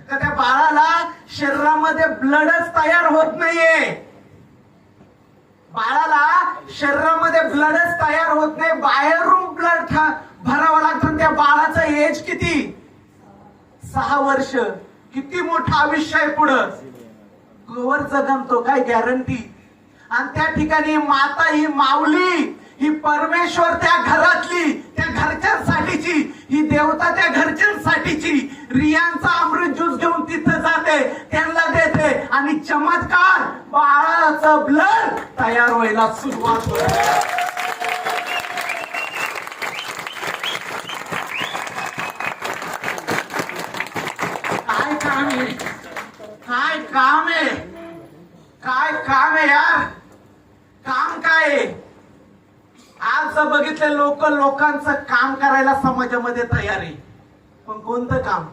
तर त्या बाळाला शरीरामध्ये ब्लडच तयार होत नाहीये. बाळाला शरीरामध्ये ब्लडच तयार होत नाही, बाहेरून ब्लड भरावं लागतं. त्या बाळाचं एज किती? 6 वर्ष. किती मोठं आयुष्य आहे पुढं, कवर जगन तो, काय गॅरंटी? आणि त्या ठिकाणी माता ही माऊली, ही परमेश्वर त्या घरातली, त्या घरच्यांसाठीची, ही देवता त्या घरच्यांसाठीची रियांचा अमृत ज्यूस घेऊन तिथं जाते, त्यांना देते आणि चमत्कार बाळाचं ब्लड तयार व्हायला सुरुवात होते. काय काम आहे, काय काम आहे, काय काम आहे यार, काम काय आहे? आज बघितलं लोकांचं काम करायला समाजामध्ये तयार आहे, पण कोणतं काम?